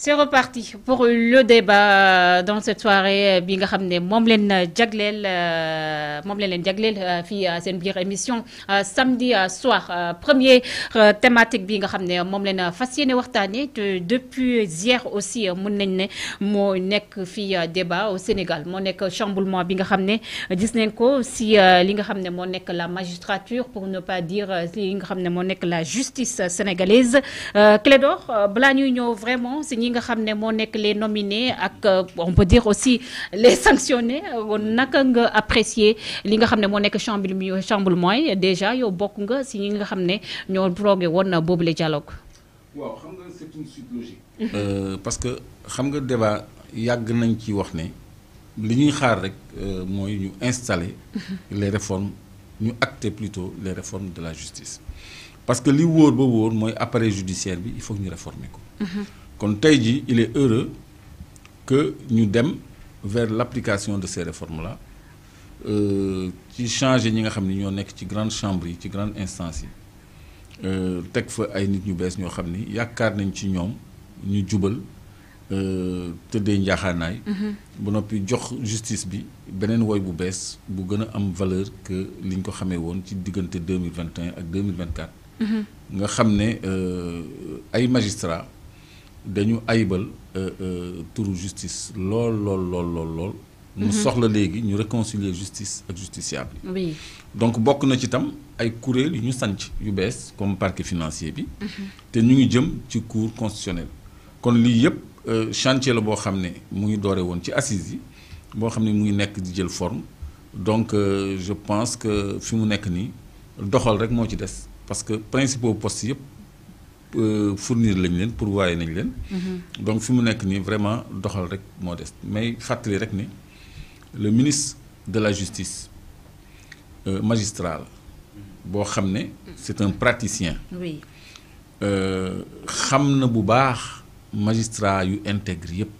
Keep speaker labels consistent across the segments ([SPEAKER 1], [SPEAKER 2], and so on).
[SPEAKER 1] C'est reparti pour le débat dans cette soirée bi nga xam ne moom leen jagleel fii seen biir émission samedi soir premier thématique bi nga xam ne moom leen fas yéene waxtaanee depuis hier aussi mun nañ ne moo nekk fii débat au Sénégal moo nekk chamboulement bi nga xam ne gis nañ ko si li nga xam ne moo nekk la magistrature pour ne pas dire li nga xam ne moo nekk la justice sénégalaise Clédor balaa ñuy ñëw vraiment si ñi nga xam ne moo nekk les nominés ak on peut dire aussi les sanctionnés naka nga apprécier li nga xam ne moo nekk chamboulement yi déjà yow bokk nga si ñi nga xam ne ñoo drogué woon boobule dialogue.
[SPEAKER 2] waaw xam nga c'est une suite logique. Parce que xam nga débat yàgg nañ ci wax ne li ñuy xaar rek mooy ñu installer les réformes ñu acter plutôt les réformes de la justice parce que li wóor ba wóor mooy appareil judiciaire bi il faut que ñu réformer ko. kon tey jii il est heureux que ñu dem vers l'application de ces réformes là ci changer ñi nga xam ni ñoo nekk ci grande chambre yi ci grande instance yi teg fa ay nit ñu bees ñoo xam ni yaakaar nañ ci ñoom ñu jubal tëddee njaaxaanaay ba noppi jox justice bi beneen woy bu bees bu gën a am valeur que liñ ko xamee woon ci diggante 2021 ak 2024 nga xam ne ay magistrats dañu ayibal turu justice lool mu soxla léegi ñu réconcilier justice ak justiciable
[SPEAKER 1] oui.
[SPEAKER 2] donc bokk na ci tam ay kuréel yu ñu sanc yu bees comme parquet financier bi te ñu ngi jëm ci cour constitutionnelle kon lii yëpp chantier la boo xam ne mu ngi doore woon ci assises yi boo xam ne mu ngi nekk di jël forme donc je pense que fi mu nekk nii doxal rek moo ci des parce que principaux postes yëpp fournir lañ leen pourvoyer nañ leen donc fi mu nekk nii vraiment doxal rek moo des mais fàttali rek ne le ministre de la justice magistral boo xam ne c'est un praticien
[SPEAKER 1] oui.
[SPEAKER 2] xam na bu baax magistrat yu intègre yépp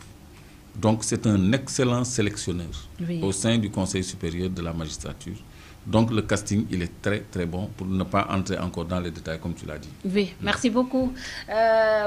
[SPEAKER 2] donc c'est un excellent sélectionneur
[SPEAKER 1] oui.
[SPEAKER 2] au sein du Conseil supérieur de la magistrature. Donc le casting, il est très très bon pour ne pas entrer encore dans les détails comme tu l'as dit.
[SPEAKER 1] Oui, merci beaucoup.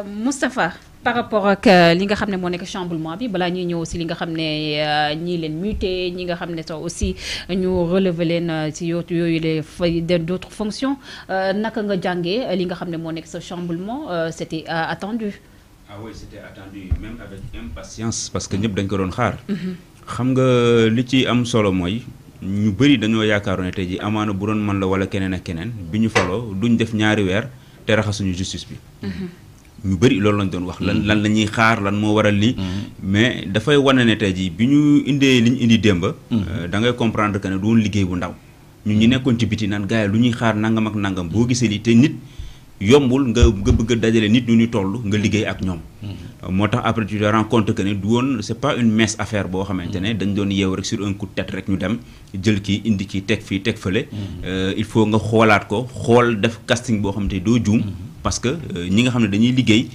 [SPEAKER 1] Moustapha, par rapport ak li nga xam ne moo nekk chamboulement bi balaa ñuy ñëw si li nga xam ne ñii leen muté ñi nga xam ne sax aussi ñu relever leen si yooyu les d'autres fonctions naka nga jàngee li nga xam ne moo nekk sa chamboulement c'était attendu.
[SPEAKER 3] Ah oui, c'était attendu même avec impatience parce que ñëpp dañ ko doon xaar. xam nga li ci am solo mooy. ñu bëri dañoo yaakaaroon ne tey jii amaana bu doon man la wala keneen ak keneen bi ñu faloo duñ def ñaari weer te raxasuñu justice bi. ñu bëri loolu lañ doon wax. lan la ñuy xaar lan moo waral lii. mais dafay wane ne tey jii bi ñu indee li ñu indi démb. da ngay comprendre que ne du woon liggéey bu ndaw. ñun ñi nekkoon ci biti naan gars yi lu ñuy xaar nangam ak nangam boo gisee lii te nit yombul nga bëgg a dajale nit ñu toll nga liggéey ak ñoom. moo tax après tu te rends compte que ne du woon c'est pas une mince affaire boo xamante ne dañ doon yeew rek sur un coup de tête rek ñu dem jël kii indi kii teg fii teg fële. il faut nga xoolaat ko xool def casting boo xamante ne doo juum. parce que ñi nga xam ne dañuy liggéey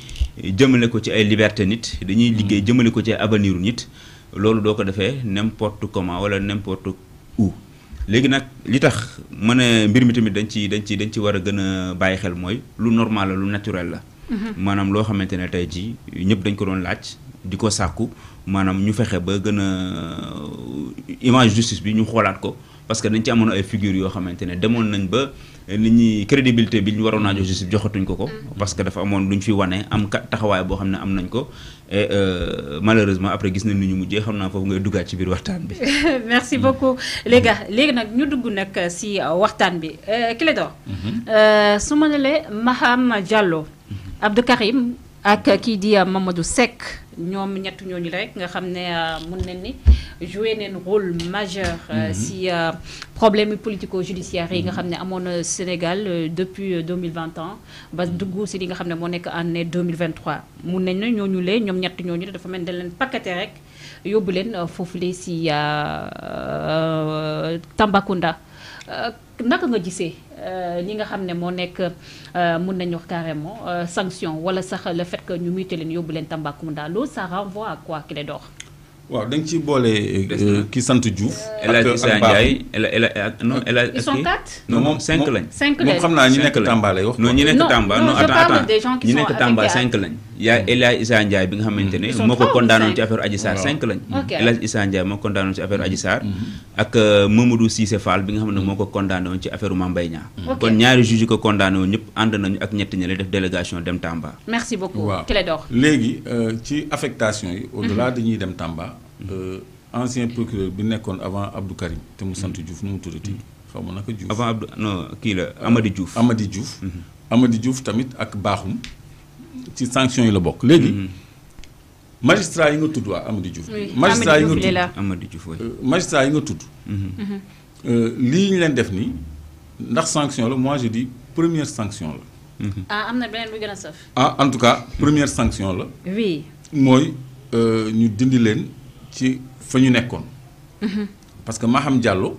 [SPEAKER 3] jëmale ko ci ay liberté nit dañuy liggéey jëmale ko ci ay avenir nit loolu doo ko defee n'importe comment wala n'importe où. léegi nag li tax mën a mbir mi tamit dañ ci war a gën a bàyyi xel mooy lu normal la lu naturel la. maanaam loo xamante ne tey jii ñëpp dañ ko doon laaj di ko sàkku maanaam ñu fexe ba gën a image justice bi ñu xoolaat ko parce que dañ ci amoon ay figures yoo xamante ne demoon nañ ba nit ñi crédibilité bi ñu waroon naa jox justice joxatuñ ko parce que dafa amoon lu ñu fi wane am taxawaay boo xam ne am nañ ko et malheureusement après gis nañ ni ñu mujjee xam naa foofu ngay duggaat ci biir waxtaan bi.
[SPEAKER 1] merci beaucoup léegi nag ñu dugg nag si waxtaan bi Clédor. su ma nee Maham Diallo. Abdou Karim ak kii di Mamadou Seck ñoom ñett ñooñu rek nga xam ne mun nañ ni joué neen rôle majeur si problème politico-judiciaire yi nga xam ne amoon Sénégal depuis 2021 ba dugg si li nga xam ne moo nekk année 2023 mun nañ ne ñooñu lee ñoom ñett ñooñu dafa mel dañ leen paqueté rek yóbbu leen foofule si Tambacounda naka nga gisee li nga xam ne moo nekk mun nañu wax carrément sanction wala sax le fait que ñu muté leen yóbbu leen Tambacounda loolu ça renvoie à quoi Clédor.
[SPEAKER 2] waaw da nga ciy boole ki sant Diouf.
[SPEAKER 3] El Hadj Issa Ndiaye
[SPEAKER 1] ils sont 4.
[SPEAKER 2] non moom
[SPEAKER 3] 5 lañ.
[SPEAKER 1] 5 lañ
[SPEAKER 2] moom xam naa ñi nekk Tamba lay wax.
[SPEAKER 3] non ñi nekk Tamba non attends
[SPEAKER 1] des gens qui
[SPEAKER 3] ñi
[SPEAKER 1] sont
[SPEAKER 3] nekk Tamba 5 lañ. yaa El Hadj Issa Ndiaye bi nga xamante ne moo ko condamné ci affaire Adji Sarr 5 lañ. El Hadj Issa Ndiaye moo condamné ci affaire Adji Sarr. ak Mamadou Cissé Fall bi nga xam ne moo ko condamné woon ci affaire Mame Mbaye Niang. kon ñaari juges yi ko condamné woon ñëpp ànd nañu ak ñetti ñi lay def délégation dem Tamba.
[SPEAKER 1] merci beaucoup Clédor.
[SPEAKER 2] léegi ci affectation yi. au-delà dañuy dem Tamba. ancien procureur bi nekkoon avant Abdou Karim te mu sant Diouf nu mu tuddati xaw ma naka Diouf.
[SPEAKER 3] avant Abdou non kii la Amady Diouf.
[SPEAKER 2] Amady Diouf. Amady Diouf tamit ak baaxum ci sanction yi la bokk léegi. magistrat yi nga tudd waa Amady Diouf. magistrat yi nga tudd
[SPEAKER 3] Amady Diouf
[SPEAKER 2] magistrat yi nga tudd. lii ñu leen def nii ndax sanction la moi je dis première sanction la.
[SPEAKER 1] am na beneen bu gën a saf.
[SPEAKER 2] en tout cas première sanction la.
[SPEAKER 1] oui.
[SPEAKER 2] mooy ñu dindi leen ci fa ñu nekkoon. parce que Maham Diallo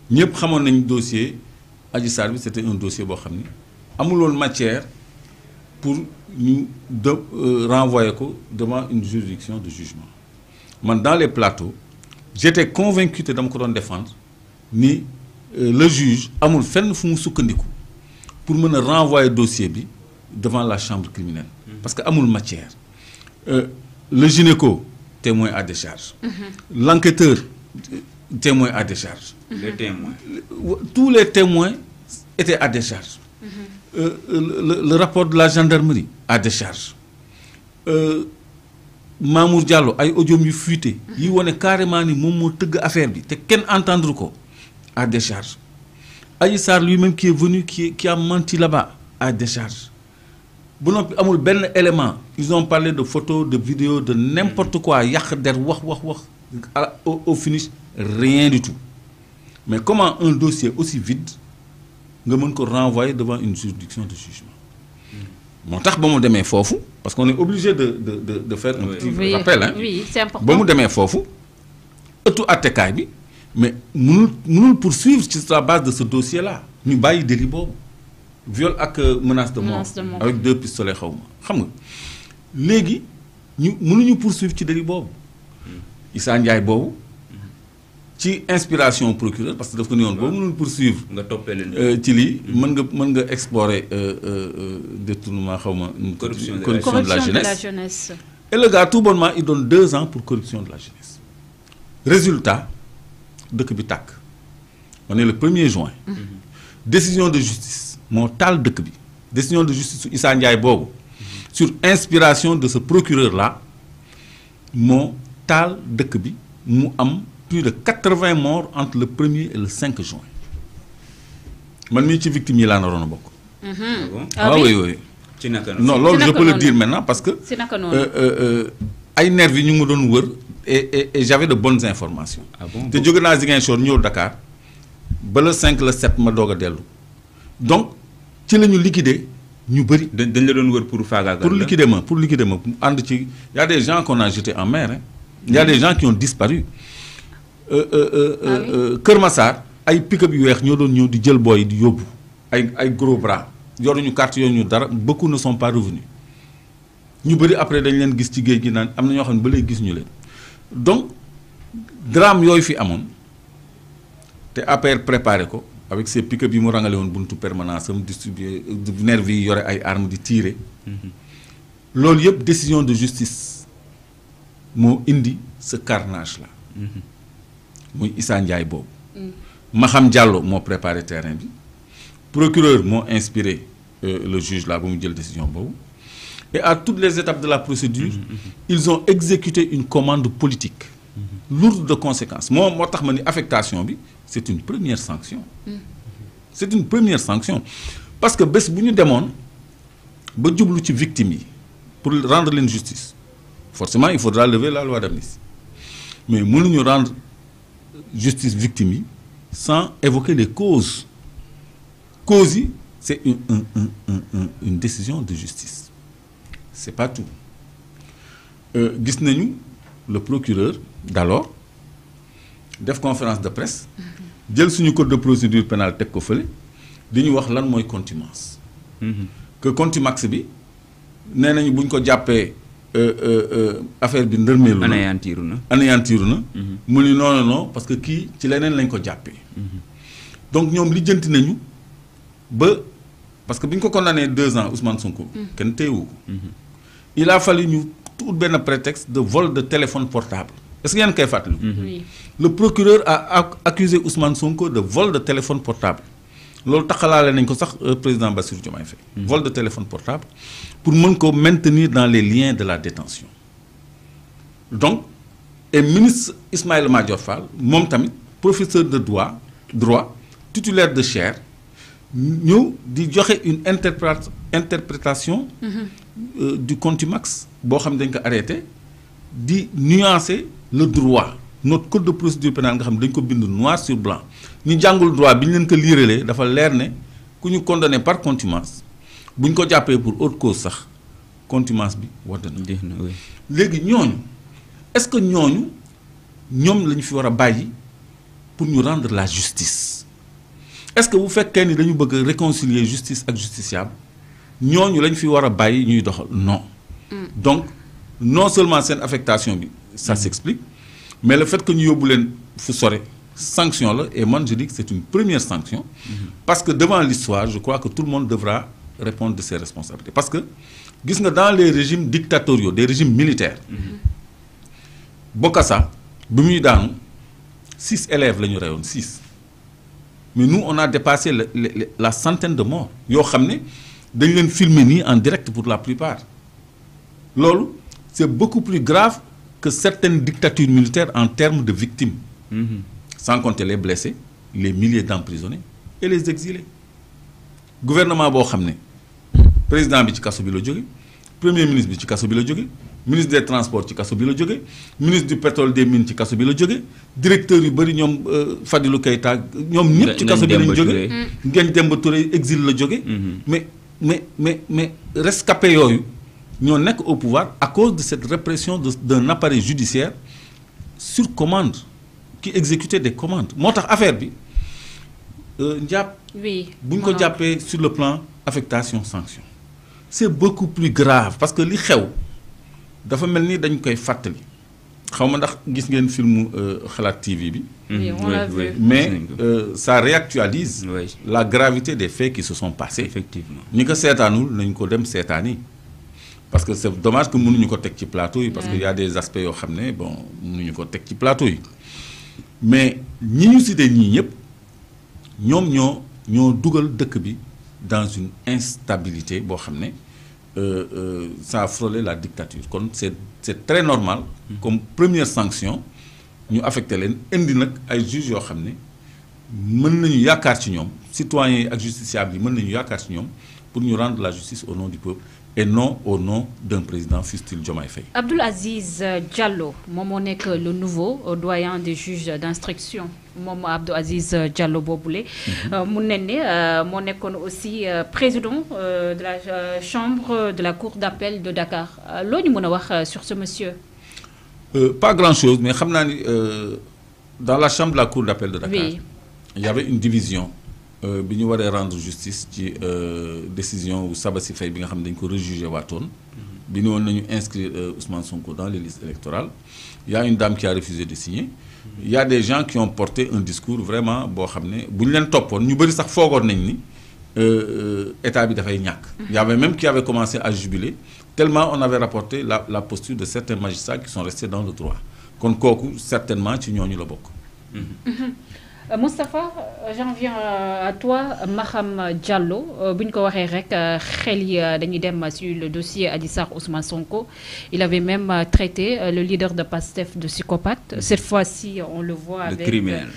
[SPEAKER 2] ñëpp xamoon nañ dossier Adji Sarr bi c'était un dossier boo xam ni amuloon matière pour ñu renvoyer ko devant une juridiction de jugement man dans les plateaux j'étais convaincu te dama ko doon défendre ni le juge amul fenn fu mu sukkandiku pour mën a renvoyer dossier bi devant la chambre criminelle parce que amul matière le gynéco témoin à décharge l'enquêteur témoin à décharge
[SPEAKER 3] les témoins
[SPEAKER 2] tous les témoins étaient à décharge le rapport de la gendarmerie à décharge Mamour Diallo ay audio yu fuité yi wane carrément ni moom moo tëgg affaire bi te kenn entendre ko à décharge Adji Sarr lui-même qui est venu qui a menti là-bas à décharge bu noppi amul benn élément ils ont parlé de photos de vidéos de n'importe quoi yàq der wax au finish rien du tout mais comment un dossier aussi vide nga mën ko renvoyer devant une juridiction de jugement moo tax ba mu demee foofu parce qu'on est obligé de faire un petit rappel hein.
[SPEAKER 1] Oui, c'est important.
[SPEAKER 2] ba mu demee foofu ëttu attekaay bi mais mënul poursuivre sur la base de ce dossier là ñu bàyyi délit boobu viol ak menace de mort avec 2 pistolets xaw ma xam nga léegi ñu mënuñu poursuivre ci délit boobu Issa Ndiaye boobu ci inspiration procureur parce que daf ko ni woon boo mënul poursuivre
[SPEAKER 3] nga toppee leen
[SPEAKER 2] ci lii mën nga explorer détournement xaw ma corruption de la jeunesse et le gars tout bonnement il donne 2 ans pour corruption de la jeunesse résultat dëkk bi tàkk on est le 1er juin décision de justice moo taal dëkk bi décision de justice su Issa Ndiaye boobu sur inspiration de ce procureur là moo taal dëkk bi mu am plus de 80 morts entre le 1er et le 5 juin man mii ci victime yi laa naroon a bokk.
[SPEAKER 1] oui
[SPEAKER 3] ci naka
[SPEAKER 2] non loolu je peux le dire maintenant parce que.
[SPEAKER 1] si naka noonu
[SPEAKER 2] ay nervis yi ñu ma doon wër et j'avais de bonnes informations. te jóge naa Ziguinchor ñëw Dakar ba le 5 le 7 ma doog a dellu donc ci la ñu liquider ñu bëri.
[SPEAKER 3] dañ la doon wër pour faagaagal
[SPEAKER 2] pour liquider ma ànd ci y a des gens qu'on a jetés en mer hein. Y a des gens qui ont disparu. Kër Massar ay pick-up yu weex ñoo doon ñëw di jël booy di yóbbu ay gros bras yoruñu carte yoruñu dara beaucoup ne sont pas revenus ñu bëri après dañ leen gis ci géej gi naan am na ñoo xam ne ba léegi gis ñu leen donc drame yooyu fi amoon te APR préparé ko avec ces pick-up yi mu rangale woon buntu permanence am distribué nervi yi yore ay armes di tirer loolu yëpp décision de justice moo indi ce carnage là. muy Issa Ndiaye boobu. Maham Diallo moo préparé terrain bi procureur moo inspiré le juge là ba mu jël décision boobu et à toutes les étapes de la procédure ils ont exécuté une commande politique lourde de conséquences moo tax ma ni affectation bi c'est une première sanction c'est une première sanction parce que bés bu ñu demoon ba jublu ci victimes yi pour rendre leen justice forcément il faudra lever la loi d'amnistie mais mënuñu rendre justice victime yi sans évoquer les causes yi c'est une décision de justice c'est pas tout gis nañu le procureur d'alors def conférence de presse jël suñu code de procédure pénale teg ko fële di ñu wax lan mooy contumace que contumace bi nee nañu buñ ko jàppee affaire bi ndërmeelu anéantiru na mu ni non parce que kii ci leneen lañ ko jàppee donc ñoom lijjanti nañu ba parce que bi ñu ko condamné 2 ans Ousmane Sonko kenn téyewu ko il a fallu ñu tout benn prétexte de vol de téléphone portable est-ce que yéen koy fàttali.
[SPEAKER 1] Oui.
[SPEAKER 2] Le procureur a accusé Ousmane Sonko de vol de téléphone portable loolu taxalaale nañ ko sax président Bassirou Diomaye Faye. Vol de téléphone portable pour mën ko maintenir dans les liens de la détention donc et ministre Ismaïla Madior Fall moom tamit professeur de droit titulaire de chaire ñëw di joxe une interprétation du contumax boo xam ne dañ ko arrêté di nuancer le droit notre code de procédure pénale nga xam ne dañ ko bind noir sur blanc ñu jàngul droit bi ñu leen ko liiralee dafa leer ne ku ñu condamné par contumace bu ñu ko jàppee pour autre cause sax contumace bi wadd na léegi ñooñu est-ce que ñooñu ñoom la ñu fi war a bàyyi pour ñu rendre la justice est-ce que bu fekkee ni dañu bëgg réconcilier justice ak justiciable ñooñu lañ fi war a bàyyi ñuy doxal non donc non seulement seen affectation bi ça s'explique mais le fait que ñu yóbbu leen fu sore sanction la et moi je dis que c'est une première sanction parce que devant l'histoire je crois que tout le monde devra répondre de ses responsabilités parce que gis nga dans les régimes dictatoriaux des régimes militaires Bokassa bi muy daanu 6 élèves la ñu reyoon 6 mais nous on a dépassé la centaine de morts yoo xam ne dañ leen filmer nii en direct pour la plupart loolu c'est beaucoup plus grave que certaines dictatures militaires en termes de victimes sans compter les blessés les milliers d'emprisonnés et les exilés gouvernement boo xam ne président bi ci kaso bi la jóge premier ministre bi ci kaso bi la jóge ministre des transports ci kaso bi la jóge ministre du pétrole des mines ci kaso bi la jóge directeur yu bëri ñoom Fadilou Keïta ñoom ñëpp ci kaso bi lañ jóge Ngagne Demba Touré exil la jóge mais rescapés yooyu ñoo nekk au pouvoir à cause de cette répression d'un appareil judiciaire sur commande qui exécutait des commandes moo tax affaire bi njàpp bu ñu ko jàppee sur le plan affectation sanction c'est beaucoup plus grave parce que li xew dafa mel ni dañ koy fàttali xaw ma ndax gis ngeen filmu Xalaat TV bi mais ça réactualise la gravité des faits qui se sont passés
[SPEAKER 3] effectivement
[SPEAKER 2] ñi ko seetaanul nañ ko dem seetaani parce que c'est dommage que mënuñu ko teg ci plateau yi parce que y a des aspects yoo xam ne bon mënuñu ko teg ci plateau yi mais ñi ñu cité ñii ñëpp ñoom ñoo dugal dëkk bi dans une instabilité boo xam ne ça a frôlé la dictature kon c'est très normal comme première sanction ñu affecté leen indi nag ay juges yoo xam ne mën nañu yaakaar ci ñoom citoyens yi ak justiciables yi mën nañu yaakaar ci ñoom pour ñu rendre la justice au nom du peuple et non au nom d'un président fût-il Diomaye Faye.
[SPEAKER 1] Abdoul Aziz Diallo moom moo nekk le nouveau doyen des juges d'instruction moom Abdoul Aziz Diallo boobule. mu ne ne moo nekkoon aussi président de la chambre de la cour d'appel de Dakar loo ñu mën a wax sur ce monsieur.
[SPEAKER 2] Pas grand-chose mais xam naa ni dans la chambre de la cour d'appel de Dakar.
[SPEAKER 1] Oui.
[SPEAKER 2] Il y avait une division. bi ñu waree rendre justice ci décision wu Sabassi Faye bi nga xam ne dañ ko rejugé waatoon bi ñu woon nañu inscrire Ousmane Sonko dans les listes électorales il y a une dame qui a refusé de signer il y a des gens qui ont porté un discours vraiment boo xam ne bu ñu leen toppoon ñu bëri sax foogoon nañ ni état bi dafay ñàkk il y avait même qui avait commencé à jubiler tellement on avait rapporté la posture de certains magistrats qui sont restés dans le droit kon kooku certainement ci ñooñu la bokk.
[SPEAKER 1] Moustapha j'en viens à toi Maham Diallo bu ñu ko waxee rek xel yi dañuy dem sur le dossier Adji Sarr Ousmane Sonko il avait même traité le leader de PASTEF de psychopathe cette fois-ci on le voit avec
[SPEAKER 3] criminel.